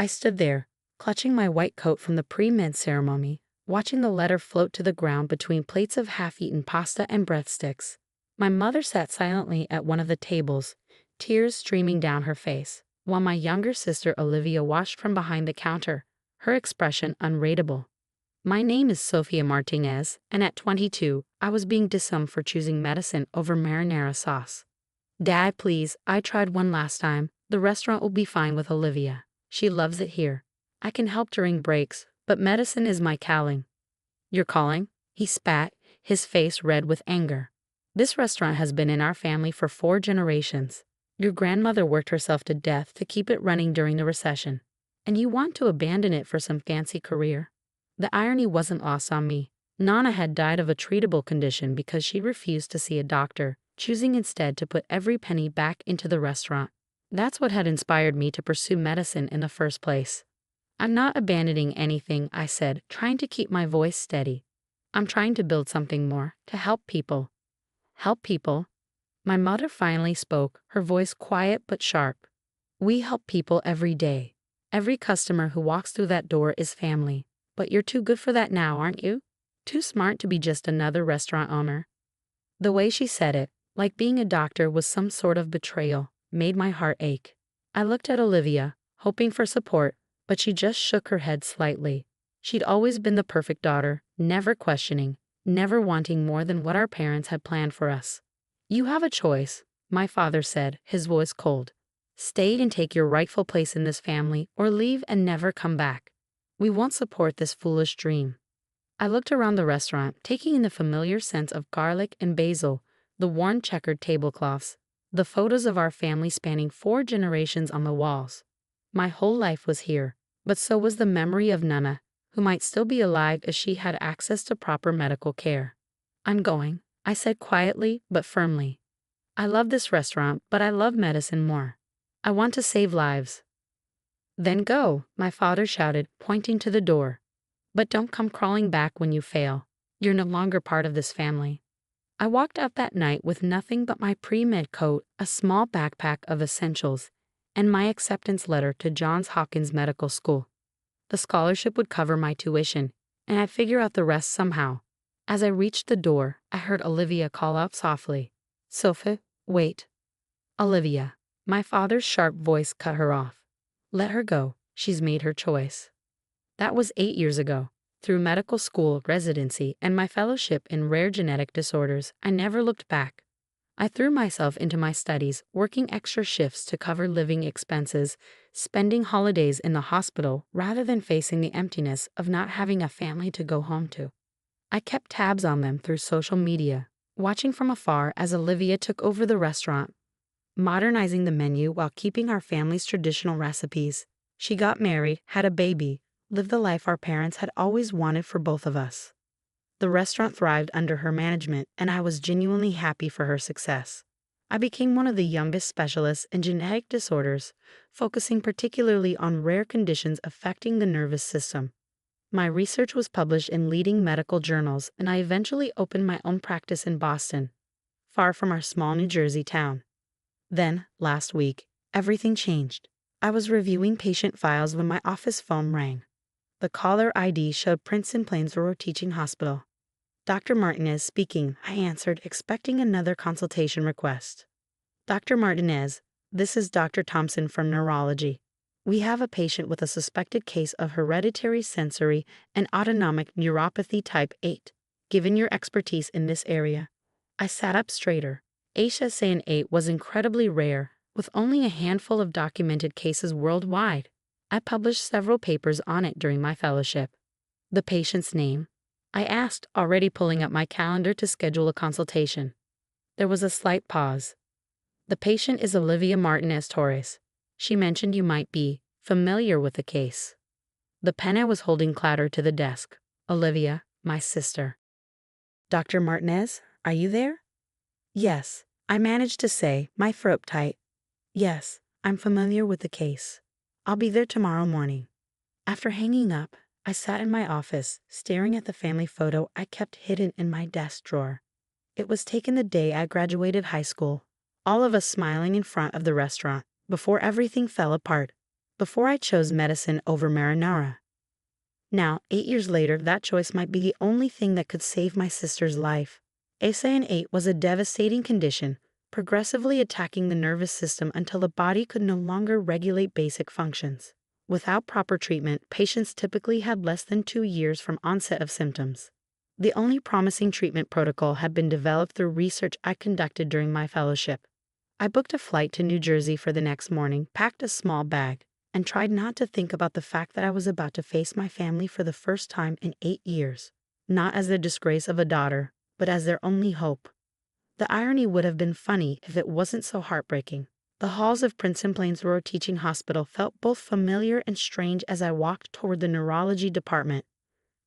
I stood there, clutching my white coat from the pre-med ceremony, watching the letter float to the ground between plates of half-eaten pasta and breadsticks. My mother sat silently at one of the tables, tears streaming down her face, while my younger sister Olivia watched from behind the counter, her expression unreadable. My name is Sofia Martinez, and at 22, I was being disowned for choosing medicine over marinara sauce. Dad, please, I tried one last time. The restaurant will be fine with Olivia. She loves it here. I can help during breaks, but medicine is my calling. You're calling? He spat, his face red with anger. This restaurant has been in our family for 4 generations. Your grandmother worked herself to death to keep it running during the recession. And you want to abandon it for some fancy career? The irony wasn't lost on me. Nana had died of a treatable condition because she refused to see a doctor, choosing instead to put every penny back into the restaurant. That's what had inspired me to pursue medicine in the first place. I'm not abandoning anything, I said, trying to keep my voice steady. I'm trying to build something more, to help people. Help people? My mother finally spoke, her voice quiet but sharp. We help people every day. Every customer who walks through that door is family. But you're too good for that now, aren't you? Too smart to be just another restaurant owner. The way she said it, like being a doctor was some sort of betrayal, made my heart ache. I looked at Olivia, hoping for support, but she just shook her head slightly. She'd always been the perfect daughter, never questioning, never wanting more than what our parents had planned for us. You have a choice, my father said, his voice cold. Stay and take your rightful place in this family, or leave and never come back. We won't support this foolish dream. I looked around the restaurant, taking in the familiar scents of garlic and basil, the worn checkered tablecloths, the photos of our family spanning 4 generations on the walls. My whole life was here, but so was the memory of Nana, who might still be alive if she had access to proper medical care. I'm going, I said quietly but firmly. I love this restaurant, but I love medicine more. I want to save lives. Then go, my father shouted, pointing to the door. But don't come crawling back when you fail. You're no longer part of this family. I walked out that night with nothing but my pre-med coat, a small backpack of essentials, and my acceptance letter to Johns Hopkins Medical School. The scholarship would cover my tuition, and I'd figure out the rest somehow. As I reached the door, I heard Olivia call out softly, "Sophie, wait." Olivia. My father's sharp voice cut her off. Let her go. She's made her choice. That was 8 years ago. Through medical school, residency, and my fellowship in rare genetic disorders, I never looked back. I threw myself into my studies, working extra shifts to cover living expenses, spending holidays in the hospital rather than facing the emptiness of not having a family to go home to. I kept tabs on them through social media, watching from afar as Olivia took over the restaurant, modernizing the menu while keeping our family's traditional recipes. She got married, had a baby, lived the life our parents had always wanted for both of us. The restaurant thrived under her management, and I was genuinely happy for her success. I became one of the youngest specialists in genetic disorders, focusing particularly on rare conditions affecting the nervous system. My research was published in leading medical journals, and I eventually opened my own practice in Boston, far from our small New Jersey town. Then, last week, everything changed. I was reviewing patient files when my office phone rang. The caller ID showed Princeton Plainsboro Teaching Hospital. Dr. Martinez speaking, I answered, expecting another consultation request. Dr. Martinez, this is Dr. Thompson from Neurology. We have a patient with a suspected case of hereditary sensory and autonomic neuropathy type 8. Given your expertise in this area, I sat up straighter. HSAN8 was incredibly rare, with only a handful of documented cases worldwide. I published several papers on it during my fellowship. The patient's name? I asked, already pulling up my calendar to schedule a consultation. There was a slight pause. The patient is Olivia Martinez Torres. She mentioned you might be familiar with the case. The pen I was holding clattered to the desk. Olivia, my sister. Dr. Martinez, are you there? Yes, I managed to say, my throat tight. Yes, I'm familiar with the case. I'll be there tomorrow morning. After hanging up, I sat in my office, staring at the family photo I kept hidden in my desk drawer. It was taken the day I graduated high school, all of us smiling in front of the restaurant, before everything fell apart. before I chose medicine over marinara. Now, 8 years later, that choice might be the only thing that could save my sister's life. ASA-8 was a devastating condition, progressively attacking the nervous system until the body could no longer regulate basic functions. Without proper treatment, patients typically had less than 2 years from onset of symptoms. The only promising treatment protocol had been developed through research I conducted during my fellowship. I booked a flight to New Jersey for the next morning, packed a small bag, and tried not to think about the fact that I was about to face my family for the first time in 8 years, not as the disgrace of a daughter, but as their only hope. The irony would have been funny if it wasn't so heartbreaking. The halls of Princeton Plainsboro Teaching Hospital felt both familiar and strange as I walked toward the neurology department.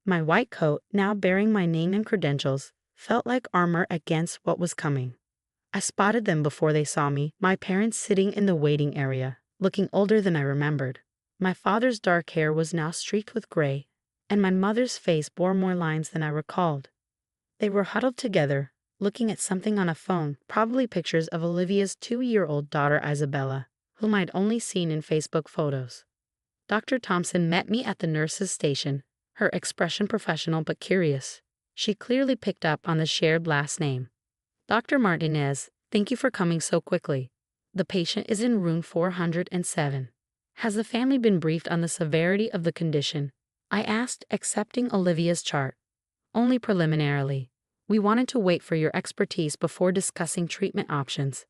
My white coat, now bearing my name and credentials, felt like armor against what was coming. I spotted them before they saw me, my parents sitting in the waiting area, looking older than I remembered. My father's dark hair was now streaked with gray, and my mother's face bore more lines than I recalled. They were huddled together, looking at something on a phone, probably pictures of Olivia's 2-year-old daughter Isabella, whom I'd only seen in Facebook photos. Dr. Thompson met me at the nurse's station, her expression professional but curious. She clearly picked up on the shared last name. Dr. Martinez, thank you for coming so quickly. The patient is in room 407. Has the family been briefed on the severity of the condition? I asked, accepting Olivia's chart. Only preliminarily. We wanted to wait for your expertise before discussing treatment options.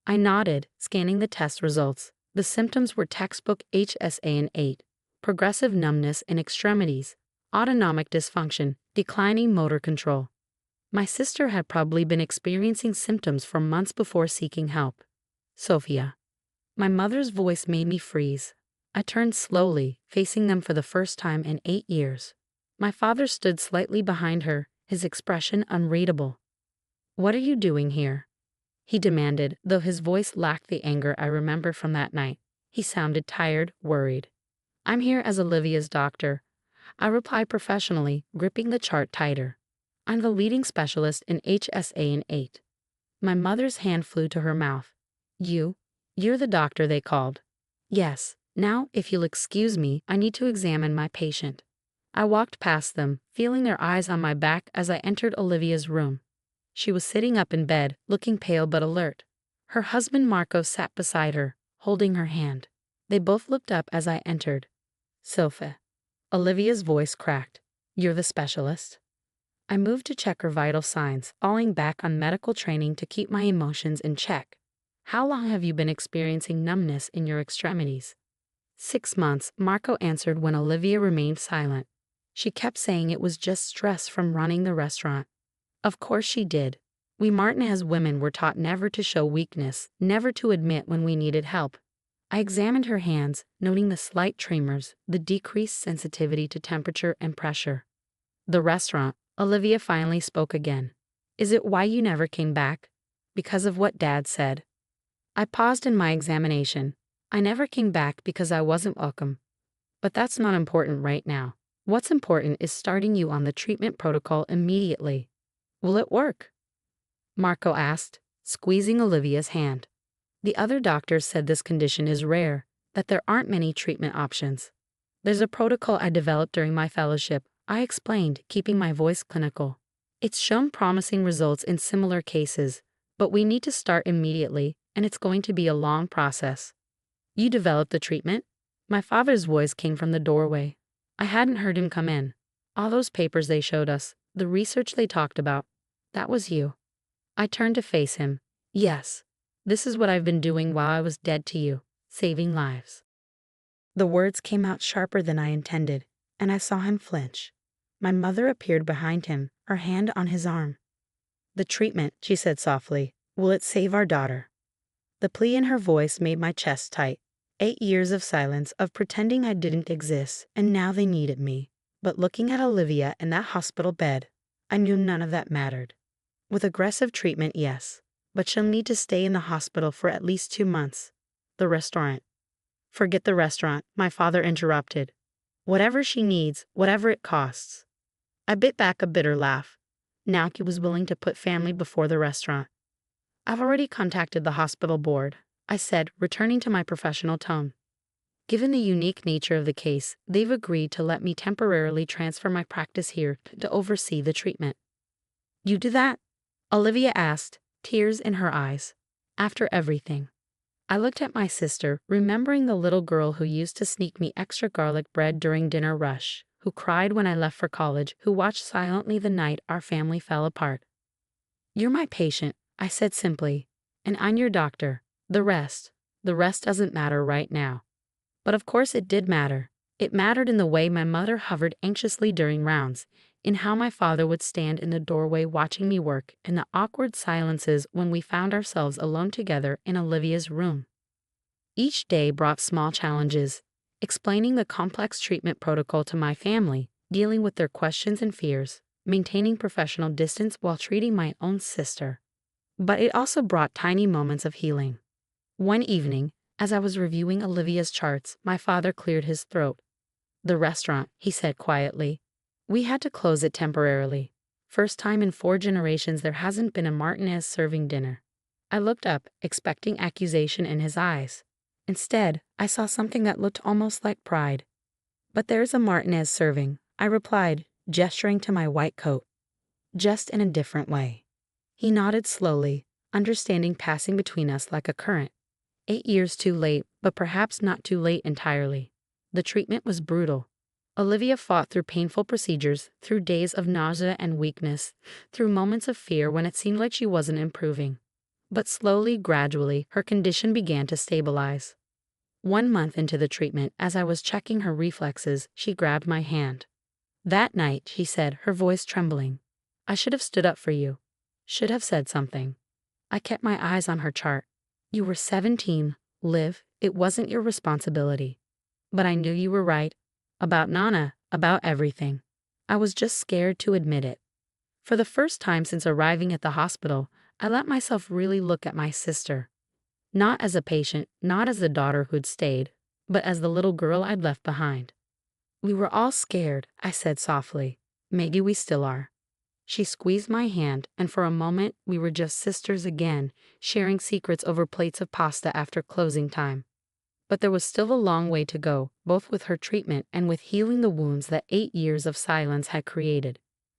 I nodded, scanning the test results. The symptoms were textbook HSA-8, progressive numbness in extremities, autonomic dysfunction, declining motor control. My sister had probably been experiencing symptoms for months before seeking help. Sophia. My mother's voice made me freeze. I turned slowly, facing them for the first time in 8 years. My father stood slightly behind her, his expression unreadable. What are you doing here? He demanded, though his voice lacked the anger I remember from that night. He sounded tired, worried. I'm here as Olivia's doctor. I replied professionally, gripping the chart tighter. I'm the leading specialist in HSA-8. My mother's hand flew to her mouth. You're the doctor they called. Yes, now, if you'll excuse me, I need to examine my patient. I walked past them, feeling their eyes on my back as I entered Olivia's room. She was sitting up in bed, looking pale but alert. Her husband Marco sat beside her, holding her hand. They both looked up as I entered. Sophie. Olivia's voice cracked. You're the specialist? I moved to check her vital signs, falling back on medical training to keep my emotions in check. How long have you been experiencing numbness in your extremities? 6 months, Marco answered when Olivia remained silent. She kept saying it was just stress from running the restaurant. Of course she did. We Martinez women were taught never to show weakness, never to admit when we needed help. I examined her hands, noting the slight tremors, the decreased sensitivity to temperature and pressure. The restaurant, Olivia finally spoke again. Is it why you never came back? Because of what Dad said. I paused in my examination. I never came back because I wasn't welcome. But that's not important right now. What's important is starting you on the treatment protocol immediately. Will it work? Marco asked, squeezing Olivia's hand. The other doctors said this condition is rare, that there aren't many treatment options. There's a protocol I developed during my fellowship, I explained, keeping my voice clinical. It's shown promising results in similar cases, but we need to start immediately, and it's going to be a long process. You developed the treatment? My father's voice came from the doorway. I hadn't heard him come in. All those papers they showed us, the research they talked about, that was you. I turned to face him. Yes, this is what I've been doing while I was dead to you, saving lives. The words came out sharper than I intended, and I saw him flinch. My mother appeared behind him, her hand on his arm. The treatment, she said softly, will it save our daughter? The plea in her voice made my chest tight. 8 years of silence, of pretending I didn't exist, and now they needed me. But looking at Olivia in that hospital bed, I knew none of that mattered. With aggressive treatment, yes, but she'll need to stay in the hospital for at least 2 months. The restaurant. Forget the restaurant, my father interrupted. Whatever she needs, whatever it costs. I bit back a bitter laugh. Now he was willing to put family before the restaurant. I've already contacted the hospital board, I said, returning to my professional tone. Given the unique nature of the case, they've agreed to let me temporarily transfer my practice here to oversee the treatment. You do that? Olivia asked, tears in her eyes. After everything. I looked at my sister, remembering the little girl who used to sneak me extra garlic bread during dinner rush, who cried when I left for college, who watched silently the night our family fell apart. You're my patient, I said simply, and I'm your doctor. The rest doesn't matter right now. But of course it did matter. It mattered in the way my mother hovered anxiously during rounds, in how my father would stand in the doorway watching me work, in the awkward silences when we found ourselves alone together in Olivia's room. Each day brought small challenges, explaining the complex treatment protocol to my family, dealing with their questions and fears, maintaining professional distance while treating my own sister. But it also brought tiny moments of healing. One evening, as I was reviewing Olivia's charts, my father cleared his throat. The restaurant, he said quietly. We had to close it temporarily. First time in 4 generations there hasn't been a Martinez serving dinner. I looked up, expecting accusation in his eyes. Instead, I saw something that looked almost like pride. But there's a Martinez serving, I replied, gesturing to my white coat. Just in a different way. He nodded slowly, understanding passing between us like a current. 8 years too late, but perhaps not too late entirely. The treatment was brutal. Olivia fought through painful procedures, through days of nausea and weakness, through moments of fear when it seemed like she wasn't improving. But slowly, gradually, her condition began to stabilize. 1 month into the treatment, as I was checking her reflexes, she grabbed my hand. That night, she said, her voice trembling, I should have stood up for you. Should have said something. I kept my eyes on her chart. You were 17, Liv, it wasn't your responsibility. But I knew you were right. About Nana, about everything. I was just scared to admit it. For the first time since arriving at the hospital, I let myself really look at my sister. Not as a patient, not as the daughter who'd stayed, but as the little girl I'd left behind. We were all scared, I said softly. Maybe we still are. She squeezed my hand, and for a moment we were just sisters again, sharing secrets over plates of pasta after closing time. But there was still a long way to go, both with her treatment and with healing the wounds that 8 years of silence had created.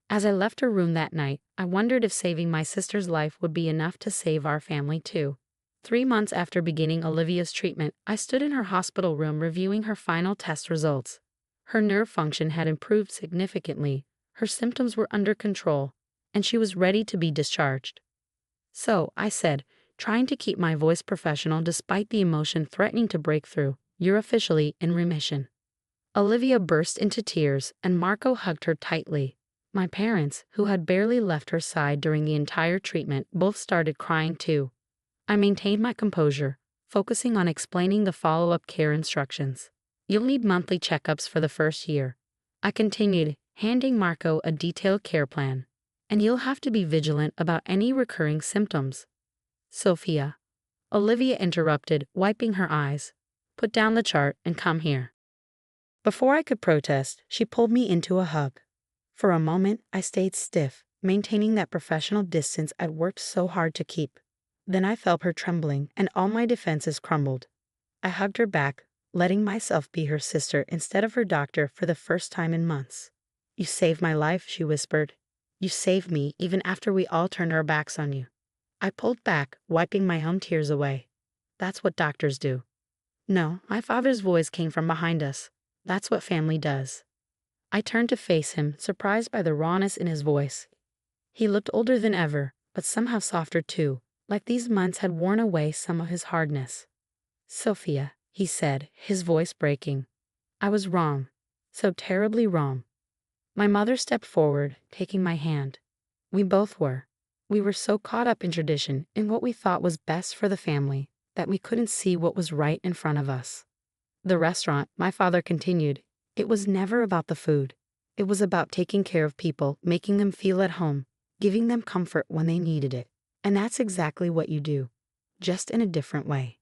As I left her room that night, I wondered if saving my sister's life would be enough to save our family too. 3 months after beginning Olivia's treatment, I stood in her hospital room reviewing her final test results. Her nerve function had improved significantly, her symptoms were under control, and she was ready to be discharged. So, I said, trying to keep my voice professional despite the emotion threatening to break through, you're officially in remission. Olivia burst into tears, and Marco hugged her tightly. My parents, who had barely left her side during the entire treatment, both started crying too. I maintained my composure, focusing on explaining the follow-up care instructions. You'll need monthly checkups for the first year. I continued, handing Marco a detailed care plan. And you'll have to be vigilant about any recurring symptoms. Sophia. Olivia interrupted, wiping her eyes. Put down the chart and come here. Before I could protest, she pulled me into a hug. For a moment, I stayed stiff, maintaining that professional distance I'd worked so hard to keep. Then I felt her trembling, and all my defenses crumbled. I hugged her back, letting myself be her sister instead of her doctor for the first time in months. You saved my life, she whispered. You saved me even after we all turned our backs on you. I pulled back, wiping my own tears away. That's what doctors do. No, my father's voice came from behind us. That's what family does. I turned to face him, surprised by the rawness in his voice. He looked older than ever, but somehow softer too, like these months had worn away some of his hardness. Sophia, he said, his voice breaking. I was wrong. So terribly wrong. My mother stepped forward, taking my hand. We both were. We were so caught up in tradition, in what we thought was best for the family, that we couldn't see what was right in front of us. The restaurant, my father continued, it was never about the food. It was about taking care of people, making them feel at home, giving them comfort when they needed it. And that's exactly what you do, just in a different way.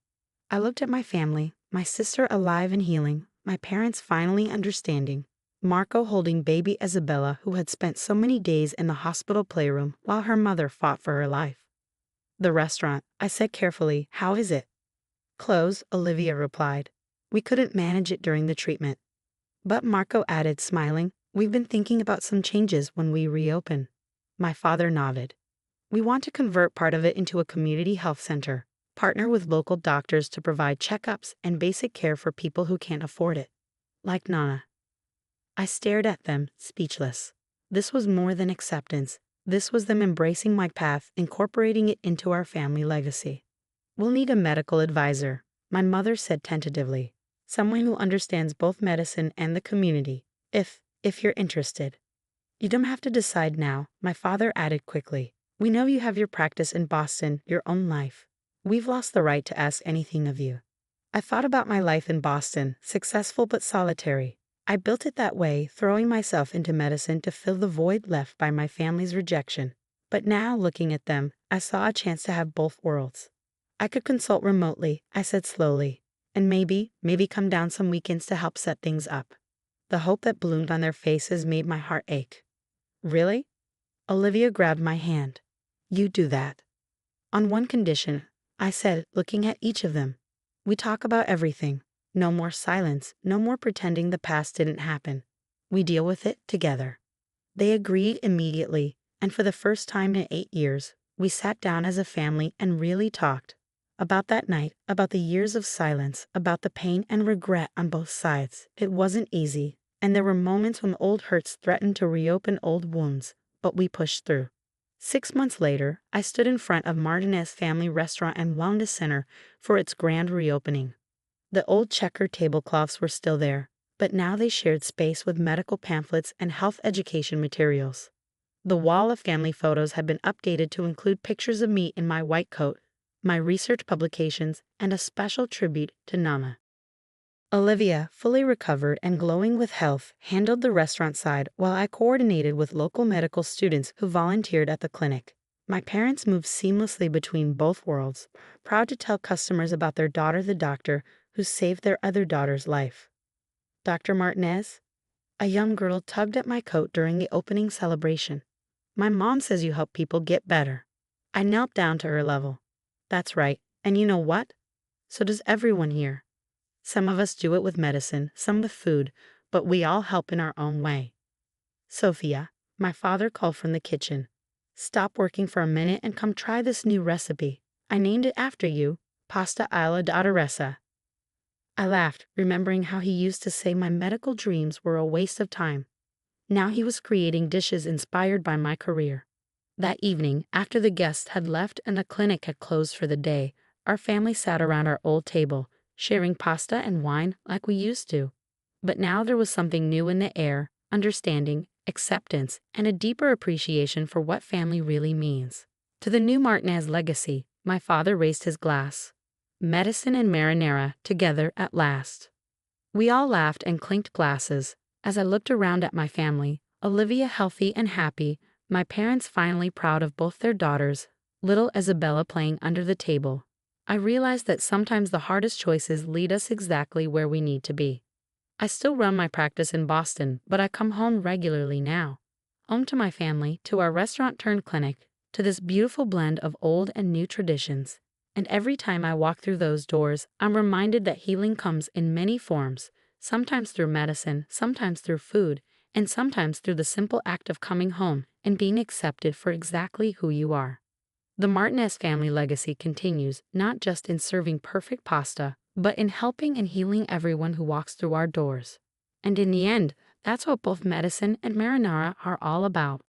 I looked at my family, my sister alive and healing, my parents finally understanding, Marco holding baby Isabella who had spent so many days in the hospital playroom while her mother fought for her life. The restaurant, I said carefully, how is it? Closed, Olivia replied. We couldn't manage it during the treatment. But Marco added, smiling, we've been thinking about some changes when we reopen. My father nodded. We want to convert part of it into a community health center, partner with local doctors to provide checkups and basic care for people who can't afford it. Like Nana. I stared at them, speechless. This was more than acceptance. This was them embracing my path, incorporating it into our family legacy. We'll need a medical advisor, my mother said tentatively. Someone who understands both medicine and the community, if you're interested. You don't have to decide now, my father added quickly. We know you have your practice in Boston, your own life. We've lost the right to ask anything of you. I thought about my life in Boston, successful but solitary. I built it that way, throwing myself into medicine to fill the void left by my family's rejection. But now, looking at them, I saw a chance to have both worlds. I could consult remotely, I said slowly, and maybe come down some weekends to help set things up. The hope that bloomed on their faces made my heart ache. Really? Olivia grabbed my hand. You do that. On one condition, I said, looking at each of them. We talk about everything. No more silence, no more pretending the past didn't happen. We deal with it together. They agreed immediately, and for the first time in 8 years, we sat down as a family and really talked. About that night, about the years of silence, about the pain and regret on both sides. It wasn't easy, and there were moments when old hurts threatened to reopen old wounds, but we pushed through. 6 months later, I stood in front of Martinez Family Restaurant and Wellness Center for its grand reopening. The old checkered tablecloths were still there, but now they shared space with medical pamphlets and health education materials. The wall of family photos had been updated to include pictures of me in my white coat, my research publications, and a special tribute to Nana. Olivia, fully recovered and glowing with health, handled the restaurant side while I coordinated with local medical students who volunteered at the clinic. My parents moved seamlessly between both worlds, proud to tell customers about their daughter, the doctor, who saved their other daughter's life. Dr. Martinez? A young girl tugged at my coat during the opening celebration. My mom says you help people get better. I knelt down to her level. That's right, and you know what? So does everyone here. Some of us do it with medicine, some with food, but we all help in our own way. Sophia, my father called from the kitchen. Stop working for a minute and come try this new recipe. I named it after you, pasta alla dottoressa. I laughed, remembering how he used to say my medical dreams were a waste of time. Now he was creating dishes inspired by my career. That evening, after the guests had left and the clinic had closed for the day, our family sat around our old table, sharing pasta and wine like we used to. But now there was something new in the air, understanding, acceptance, and a deeper appreciation for what family really means. To the new Martinez legacy, my father raised his glass. Medicine and marinara together at last. We all laughed and clinked glasses. As I looked around at my family, Olivia healthy and happy, my parents finally proud of both their daughters, little Isabella playing under the table, I realized that sometimes the hardest choices lead us exactly where we need to be. I still run my practice in Boston, but I come home regularly now. Home to my family, to our restaurant-turned-clinic, to this beautiful blend of old and new traditions. And every time I walk through those doors, I'm reminded that healing comes in many forms, sometimes through medicine, sometimes through food, and sometimes through the simple act of coming home and being accepted for exactly who you are. The Martinez family legacy continues not just in serving perfect pasta, but in helping and healing everyone who walks through our doors. And in the end, that's what both medicine and marinara are all about.